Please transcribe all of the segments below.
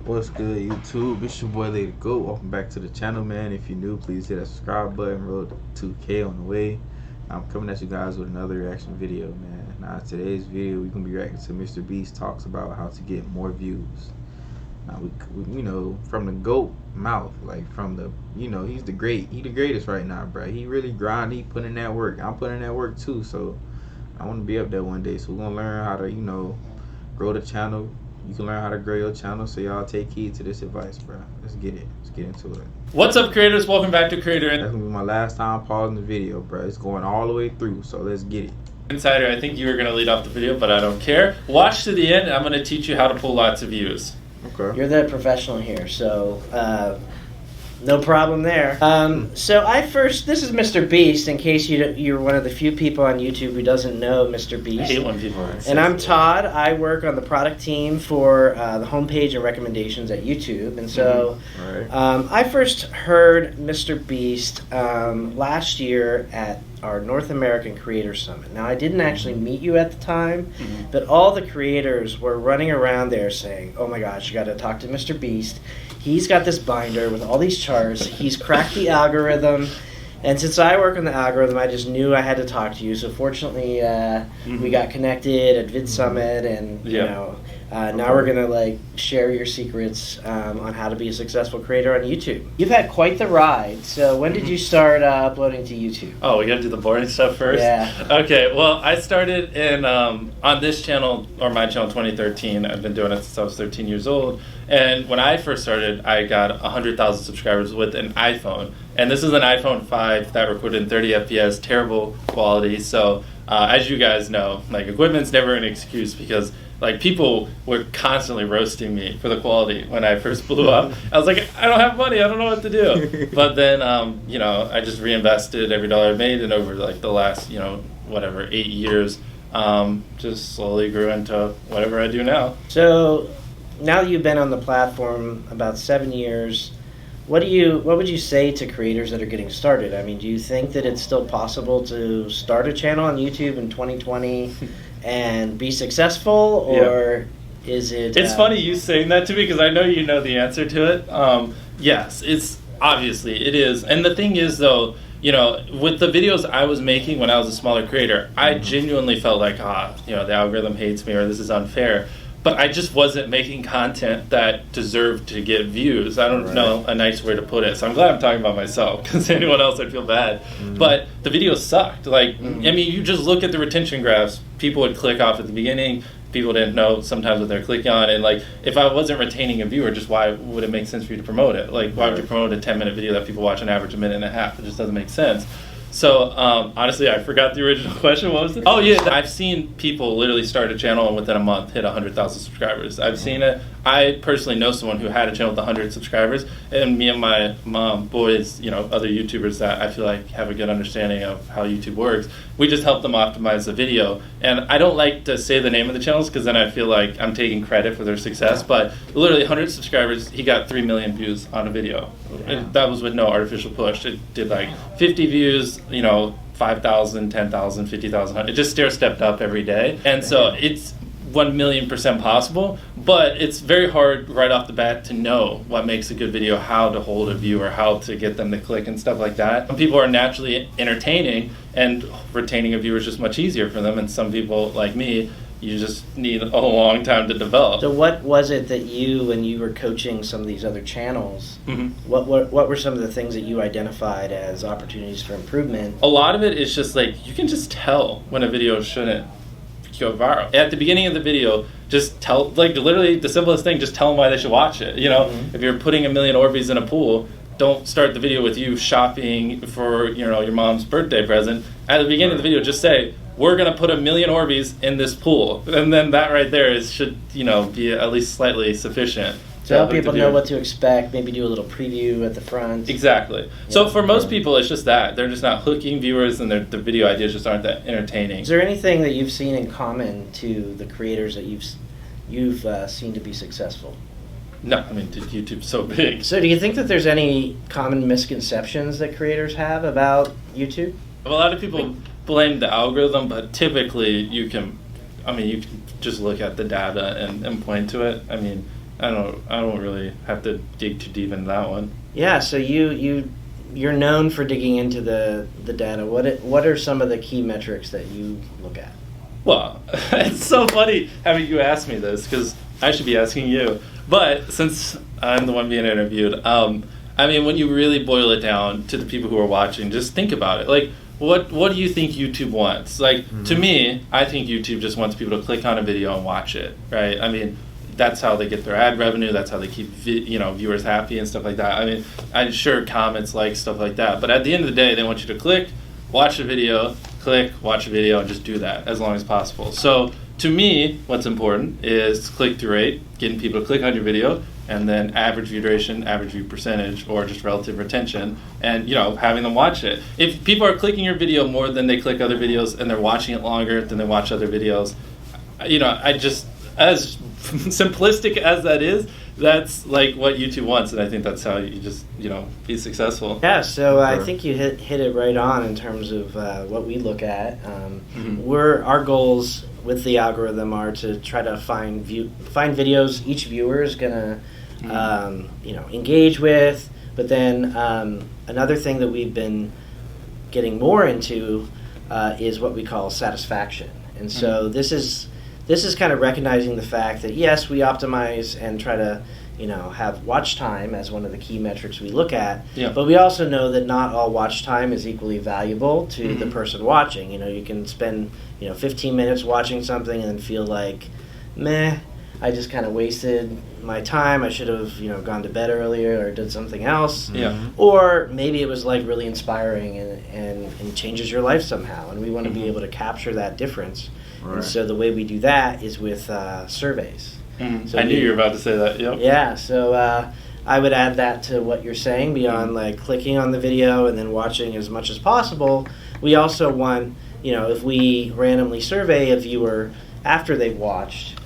What's good, YouTube? It's your boy Lady Goat. Welcome back to the channel, man. If you're new, please hit that subscribe button. Road to 2K on the way. I'm coming at you guys with another reaction video, man. Now, today's video, we're gonna be reacting to MrBeast talks about how to get more views. Now, we you know, from the GOAT mouth, like from the, you know, he the greatest right now, bro. He really grind. He put in that work. I'm putting in that work too. So I want to be up there one day. So we're gonna learn how to, you know, grow the channel. You can learn how to grow your channel, so y'all take heed to this advice, bro. Let's get it. Let's get into it. What's up, creators? Welcome back to Creator That's gonna be my last time pausing the video, bro. It's going all the way through, so let's get it. Insider, I think you were going to lead off the video, but I don't care. Watch to the end, and I'm going to teach you how to pull lots of views. Okay. You're the professional here, so no problem there. So this is MrBeast, in case you're one of the few people on YouTube who doesn't know MrBeast. I hate when people are. And I'm Todd. I work on the product team for the homepage and recommendations at YouTube. And so I first heard MrBeast last year at our North American Creator Summit. Now, I didn't actually meet you at the time, but all the creators were running around there saying, oh my gosh, you got to talk to MrBeast. He's got this binder with all these charts. He's cracked the algorithm. And since I work on the algorithm, I just knew I had to talk to you. So fortunately, we got connected at Vid Summit, and you know, now we're gonna like share your secrets on how to be a successful creator on YouTube. You've had quite the ride. So when did you start uploading to YouTube? Oh, we gotta do the boring stuff first? Yeah. Okay, well, I started in on this channel, or my channel, 2013. I've been doing it since I was 13 years old. And when I first started, I got 100,000 subscribers with an iPhone. And this is an iPhone 5 that recorded in 30 FPS, terrible quality. So as you guys know, like, equipment's never an excuse, because like people were constantly roasting me for the quality when I first blew up. I was like, I don't have money, I don't know what to do. But then, you know, I just reinvested every dollar I made, and over like the last, you know, whatever, 8 years, just slowly grew into whatever I do now. So now that you've been on the platform about 7 years, what would you say to creators that are getting started? I mean, do you think that it's still possible to start a channel on YouTube in 2020 and be successful, or is it... It's funny you saying that to me, because I know you know the answer to it. Yes, it's obviously, it is. And the thing is, though, you know, with the videos I was making when I was a smaller creator, I genuinely felt like, you know, the algorithm hates me, or this is unfair. But I just wasn't making content that deserved to get views. I don't know a nice way to put it. So I'm glad I'm talking about myself, because anyone else I'd feel bad. But the videos sucked. Like, I mean, you just look at the retention graphs. People would click off at the beginning. People didn't know sometimes what they're clicking on. And like, if I wasn't retaining a viewer, just why would it make sense for you to promote it? Like, why would you promote a 10-minute video that people watch on average a minute and a half? It just doesn't make sense. So, honestly, I forgot the original question. What was it? Oh, yeah, I've seen people literally start a channel and within a month hit 100,000 subscribers. I've seen it. I personally know someone who had a channel with 100 subscribers, and me and my mom, boys, you know, other YouTubers that I feel like have a good understanding of how YouTube works, we just help them optimize the video. And I don't like to say the name of the channels, because then I feel like I'm taking credit for their success, but literally 100 subscribers, he got 3 million views on a video. And that was with no artificial push. It did like 50 views, you know, 5,000, 10,000, 50,000. It just stair-stepped up every day. And so it's 1,000,000% possible, but it's very hard right off the bat to know what makes a good video, how to hold a viewer, how to get them to click and stuff like that. Some people are naturally entertaining, and retaining a viewer is just much easier for them. And some people, like me, you just need a long time to develop. So what was it that you, when you were coaching some of these other channels, what were some of the things that you identified as opportunities for improvement? A lot of it is just like, you can just tell when a video shouldn't go viral. At the beginning of the video, just tell, like, literally the simplest thing, just tell them why they should watch it. You know, if you're putting 1 million Orbeez in a pool, don't start the video with you shopping for, you know, your mom's birthday present. At the beginning of the video, just say, we're going to put 1 million Orbeez in this pool. And then that right there should, you know, be at least slightly sufficient. So help people know what to expect, maybe do a little preview at the front. Exactly. Yeah. So for most people, it's just that. They're just not hooking viewers, and the video ideas just aren't that entertaining. Is there anything that you've seen in common to the creators that you've seen to be successful? No, I mean, YouTube's so big. So do you think that there's any common misconceptions that creators have about YouTube? A lot of people blame the algorithm, but typically you can just look at the data and point to it. I mean, I don't really have to dig too deep into that one. Yeah, so you're known for digging into the data. What are some of the key metrics that you look at? Well, it's so funny having you ask me this, because I should be asking you. But since I'm the one being interviewed, I mean, when you really boil it down to the people who are watching, just think about it. Like, what do you think YouTube wants? Like, to me, I think YouTube just wants people to click on a video and watch it, right? I mean, that's how they get their ad revenue. That's how they keep viewers happy and stuff like that. I mean, I'm sure comments, likes, stuff like that. But at the end of the day, they want you to click, watch the video, click, watch a video, and just do that as long as possible. So to me, what's important is click-through rate, getting people to click on your video, and then average view duration, average view percentage, or just relative retention, and having them watch it. If people are clicking your video more than they click other videos, and they're watching it longer than they watch other videos, I just, as simplistic as that is, that's like what YouTube wants, and I think that's how you just be successful. Yeah, so I think you hit it right on in terms of what we look at. Our goals with the algorithm are to try to find videos each viewer is gonna engage with. But then another thing that we've been getting more into is what we call satisfaction, and so this is kind of recognizing the fact that yes, we optimize and try to have watch time as one of the key metrics we look at, but we also know that not all watch time is equally valuable to the person watching. You can spend 15 minutes watching something and then feel like, meh, I just kind of wasted my time. I should have gone to bed earlier or did something else. Or maybe it was like really inspiring and changes your life somehow, and we want to be able to capture that difference. Right. And so the way we do that is with surveys. So I knew you were about to say that. Yep. Yeah, so I would add that to what you're saying beyond like clicking on the video and then watching as much as possible. We also want, if we randomly survey a viewer after they've watched,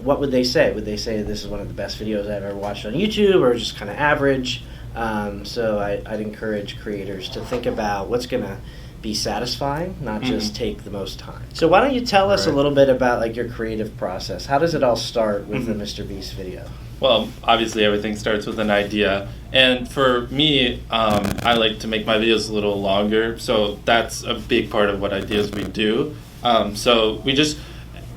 what would they say? Would they say this is one of the best videos I've ever watched on YouTube, or just kind of average? So I'd encourage creators to think about what's going to be satisfying, not just take the most time. So why don't you tell us a little bit about like your creative process? How does it all start with the MrBeast video? Well, obviously everything starts with an idea, and for me, I like to make my videos a little longer, so that's a big part of what ideas we do. So we just,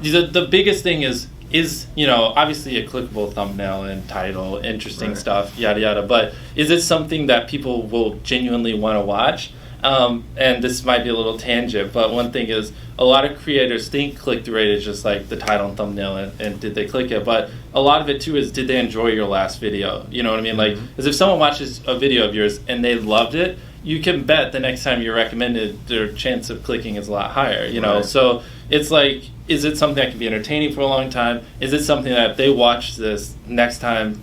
the biggest thing is obviously a clickable thumbnail and title, interesting stuff, yada yada, but is it something that people will genuinely want to watch? And this might be a little tangent, but one thing is a lot of creators think click-through rate is just like the title and thumbnail and did they click it, but a lot of it too is did they enjoy your last video? You know what I mean? Like, because if someone watches a video of yours and they loved it, you can bet the next time you're recommended, their chance of clicking is a lot higher, Right. So it's like, is it something that can be entertaining for a long time? Is it something that if they watch this next time,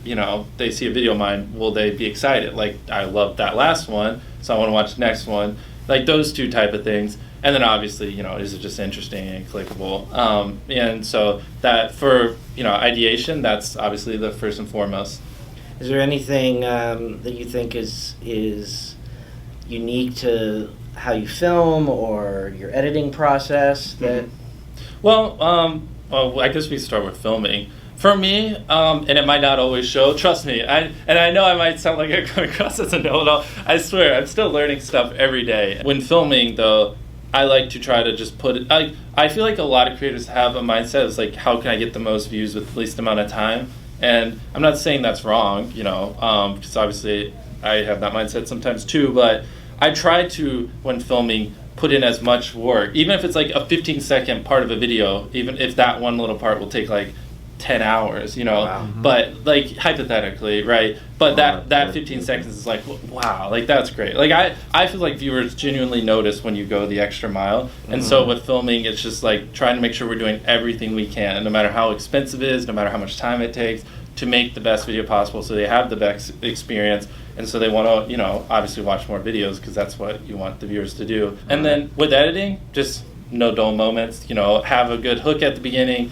they see a video of mine, will they be excited? Like, I loved that last one, so I want to watch the next one. Like those two type of things. And then obviously, is it just interesting and clickable? And so that for, ideation, that's obviously the first and foremost. Is there anything that you think is unique to how you film or your editing process that? Well, I guess we start with filming. For me, and it might not always show, trust me, I know I might sound like I come across as a know-it-all. I swear, I'm still learning stuff every day. When filming, though, I like to try to just put it, I feel like a lot of creators have a mindset of like, how can I get the most views with the least amount of time? And I'm not saying that's wrong, because obviously I have that mindset sometimes too, but I try to, when filming, put in as much work, even if it's like a 15-second part of a video, even if that one little part will take like 10 hours, wow. But like hypothetically, right? But that 15 seconds is like, wow, like that's great. Like I feel like viewers genuinely notice when you go the extra mile. And so with filming, it's just like trying to make sure we're doing everything we can, no matter how expensive it is, no matter how much time it takes, to make the best video possible so they have the best experience. And so they want to, obviously watch more videos because that's what you want the viewers to do. And then with editing, just no dull moments, have a good hook at the beginning.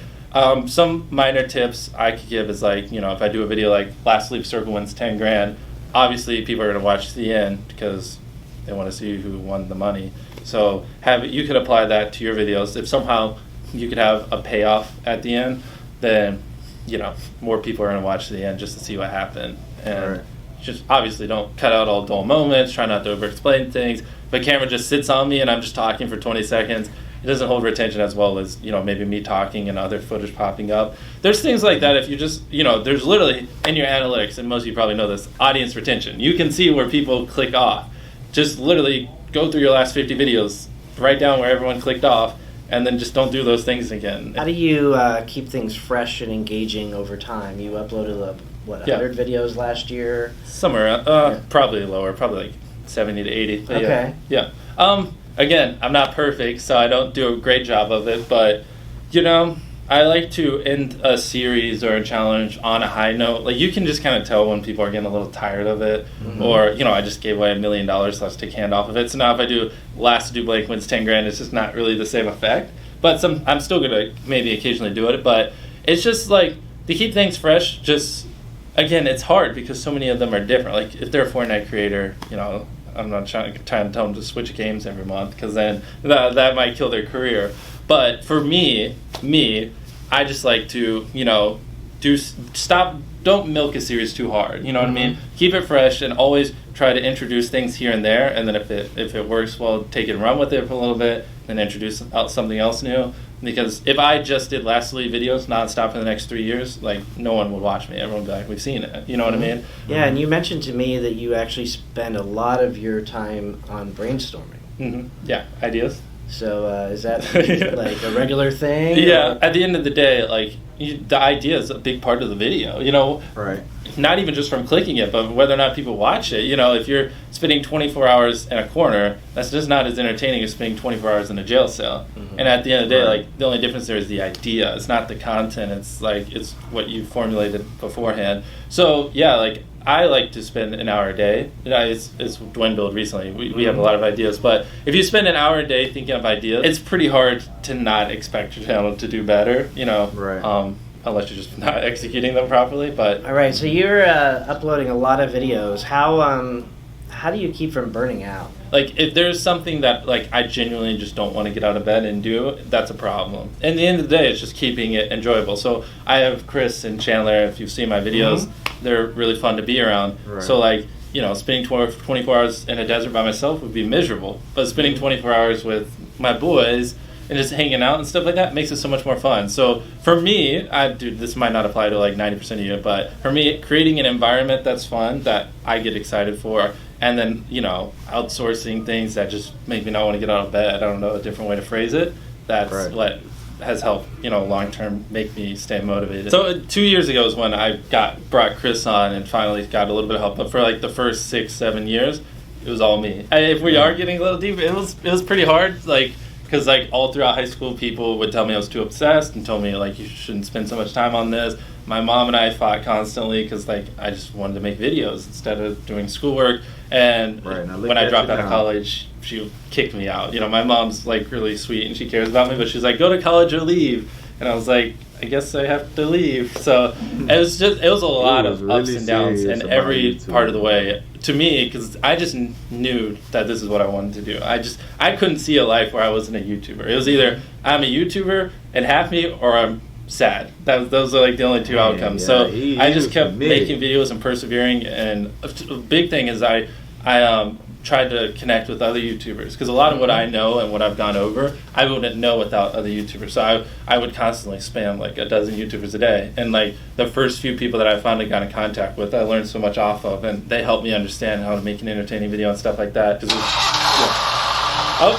Some minor tips I could give is like, if I do a video like Last Sleep Circle wins 10 grand, obviously people are going to watch to the end because they want to see who won the money. So you could apply that to your videos. If somehow you could have a payoff at the end, then you know, more people are going to watch to the end just to see what happened. And Right. just obviously don't cut out all dull moments, try not to over-explain things. If a camera just sits on me and I'm just talking for 20 seconds, it doesn't hold retention as well as, you know, maybe me talking and other footage popping up. There's things like that if you just, you know, there's literally in your analytics, and most of you probably know this, audience retention. You can see where people click off. Just literally go through your last 50 videos, write down where everyone clicked off, and then just don't do those things again. How do you keep things fresh and engaging over time? You uploaded, 100 videos last year? Somewhere, probably lower, probably like 70 to 80. But okay. Yeah. Again, I'm not perfect, so I don't do a great job of it, but, you know, I like to end a series or a challenge on a high note. Like, you can just kind of tell when people are getting a little tired of it, or, you know, I just gave away $1 million, so let's take a hand off of it. So now if I do last to do blank wins 10 grand, it's just not really the same effect. But I'm still going to maybe occasionally do it, but it's just like, to keep things fresh, just, again, it's hard because so many of them are different. Like, if they're a Fortnite creator, you know, I'm not trying to tell them to switch games every month because then that might kill their career. But for me, I just like to, you know, don't milk a series too hard. You know what I mean? Keep it fresh and always try to introduce things here and there. And then if it works well, take it and run with it for a little bit, then introduce out something else new. Because if I just did Lastly videos nonstop for the next 3 years, like, no one would watch me. Everyone would be like, we've seen it. You know what I mean? Yeah, and you mentioned to me that you actually spend a lot of your time on brainstorming. Yeah, ideas. So is that like a regular thing? Yeah, or? at the end of the day, like, the idea is a big part of the video, you know? Right. Not even just from clicking it, but whether or not people watch it. You know, if you're spending 24 hours in a corner, that's just not as entertaining as spending 24 hours in a jail cell. And at the end of the day, like, the only difference there is the idea. It's not the content. It's like, it's what you formulated beforehand. So, yeah, like, I like to spend an hour a day. You know, it's dwindled recently. We have a lot of ideas. But if you spend an hour a day thinking of ideas, it's pretty hard to not expect your channel to do better, you know. Right. Unless you're just not executing them properly. But all right, so you're uploading a lot of videos. How do you keep from burning out? Like, if there's something that, like, I genuinely just don't want to get out of bed and do, that's a problem. And at the end of the day, it's just keeping it enjoyable. So I have Chris and Chandler, if you've seen my videos, they're really fun to be around. Right. So, like, you know, spending 24 hours in a desert by myself would be miserable. But spending 24 hours with my boys and just hanging out and stuff like that makes it so much more fun. So for me, this might not apply to like 90% of you, but for me, creating an environment that's fun, that I get excited for, and then, you know, outsourcing things that just make me not want to get out of bed, I don't know a different way to phrase it, that's what has helped, you know, long-term make me stay motivated. So 2 years ago is when I brought Chris on and finally got a little bit of help, but for like the first 6-7 years, it was all me. If we are getting a little deep, it was pretty hard, like, because, like, all throughout high school, people would tell me I was too obsessed and told me, like, you shouldn't spend so much time on this. My mom and I fought constantly because, like, I just wanted to make videos instead of doing schoolwork. And when I dropped out of college, she kicked me out. You know, my mom's, like, really sweet and she cares about me, but she's like, go to college or leave. And I was like, I guess I have to leave. So it was a lot of ups and downs in every part of the way. To me, because I just knew that this is what I wanted to do. I couldn't see a life where I wasn't a YouTuber. It was either I'm a YouTuber and happy, or I'm sad. Those are like the only two outcomes. So I just kept making videos and persevering. And a big thing is I tried to connect with other YouTubers, because a lot of what I know and what I've gone over, I wouldn't know without other YouTubers. So I would constantly spam like a dozen YouTubers a day, and like the first few people that I finally got in contact with, I learned so much off of, and they helped me understand how to make an entertaining video and stuff like that. I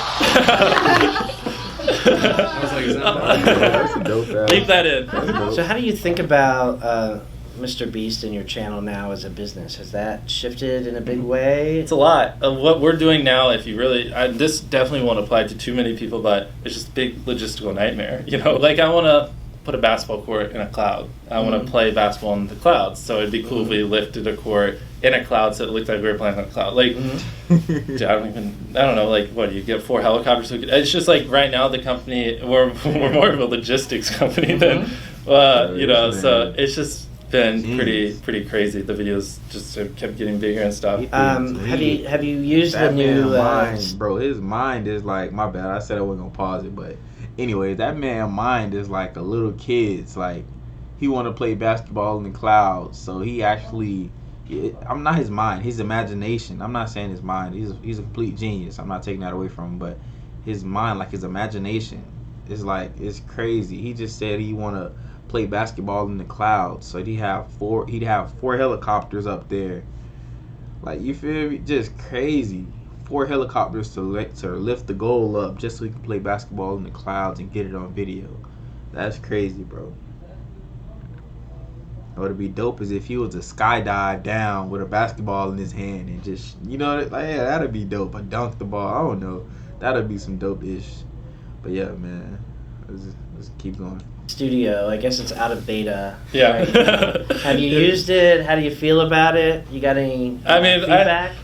was like, is that's a dope ass. Leave that in. So how do you think about MrBeast and your channel now as a business? Has that shifted in a big way? It's a lot of what we're doing now. If you really, this definitely won't apply to too many people, but it's just a big logistical nightmare. You know, like, I want to put a basketball court in a cloud. I want to play basketball in the clouds. So it'd be cool if we lifted a court in a cloud so it looked like we were playing on a cloud. Like, I don't know, like, what, do you get 4 helicopters? It's just like, right now the company, we're more of a logistics company than, you know, so it's just been pretty crazy. The videos just kept getting bigger and stuff. Have you used that the new mind, bro? His mind is like, my bad, I said I wasn't gonna pause it, but anyway, that man mind is like a little kid's. Like, he want to play basketball in the clouds. So he actually, I'm not his mind, his imagination. I'm not saying his mind. He's a complete genius. I'm not taking that away from him, but his mind, like his imagination, is like, it's crazy. He just said he want to play basketball in the clouds. So he'd have four helicopters up there. Like, you feel me? Just crazy. 4 helicopters to lift the goal up just so he can play basketball in the clouds and get it on video. That's crazy, bro. What would be dope is if he was to skydive down with a basketball in his hand and just, you know, like, yeah, that'd be dope. Or dunk the ball. I don't know. That'd be some dope ish. But yeah, man. Let's keep going. Studio, I guess it's out of beta. Yeah. Right now. Have you used it? How do you feel about it? You got any feedback?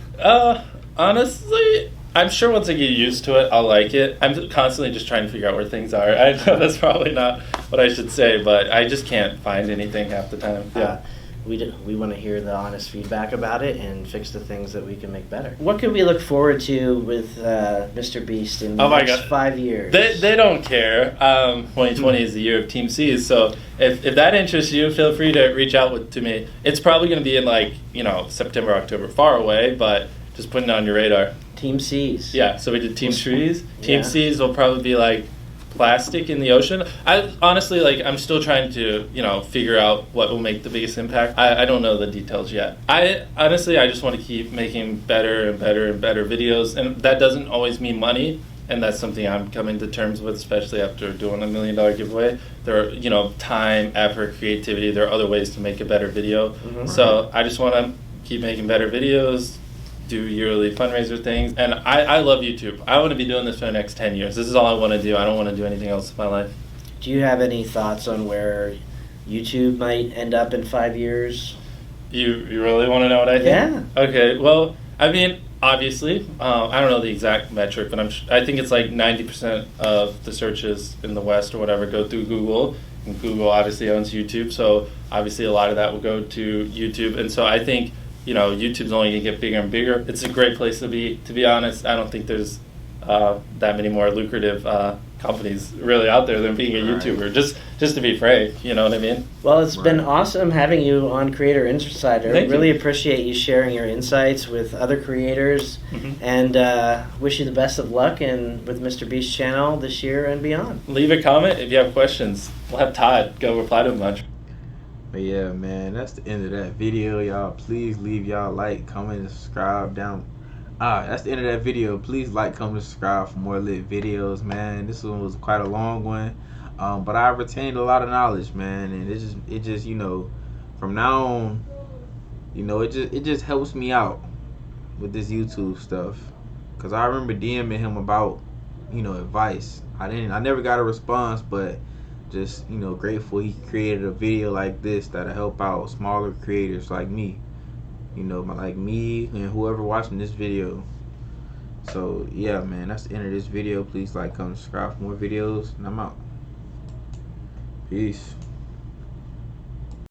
Honestly, I'm sure once I get used to it, I'll like it. I'm constantly just trying to figure out where things are. I know that's probably not what I should say, but I just can't find anything half the time. Yeah. We want to hear the honest feedback about it and fix the things that we can make better. What can we look forward to with MrBeast in the next 5 years? They don't care. 2020 is the year of Team C's, so if that interests you, feel free to reach out to me. It's probably going to be in, like, September, October, far away, but just putting it on your radar. Team C's. Yeah, so we did Team Trees. Team Yeah. C's will probably be like plastic in the ocean. I honestly, I'm still trying to, figure out what will make the biggest impact. I don't know the details yet. I just want to keep making better and better and better videos, and that doesn't always mean money, and that's something I'm coming to terms with, especially after doing $1 million giveaway. There are, time, effort, creativity. There are other ways to make a better video. Mm-hmm. So I just want to keep making better videos, do yearly fundraiser things, and I love YouTube. I want to be doing this for the next 10 years. This is all I want to do. I don't want to do anything else in my life. Do you have any thoughts on where YouTube might end up in 5 years? You really want to know what I think? Yeah. Okay, well, I mean, obviously, I don't know the exact metric, but I think it's like 90% of the searches in the West or whatever go through Google, and Google obviously owns YouTube, so obviously a lot of that will go to YouTube, and so I think YouTube's only going to get bigger and bigger. It's a great place to be honest. I don't think there's that many more lucrative companies really out there than being a YouTuber, just to be frank, you know what I mean? Well, it's been awesome having you on Creator Insider. Thank you. Really appreciate you sharing your insights with other creators, and wish you the best of luck with MrBeast channel this year and beyond. Leave a comment if you have questions. We'll have Todd go reply to a bunch. But yeah, man, that's the end of that video, y'all. Please leave y'all like, comment, and subscribe down. That's the end of that video. Please like, comment, and subscribe for more lit videos, man. This one was quite a long one, but I retained a lot of knowledge, man. And it just from now on, it just helps me out with this YouTube stuff. Cause I remember DMing him about advice. I never got a response, but just grateful he created a video like this that'll help out smaller creators like me, like me and whoever watching this video. So yeah, man, that's the end of this video. Please like, comment, subscribe for more videos, and I'm out. Peace.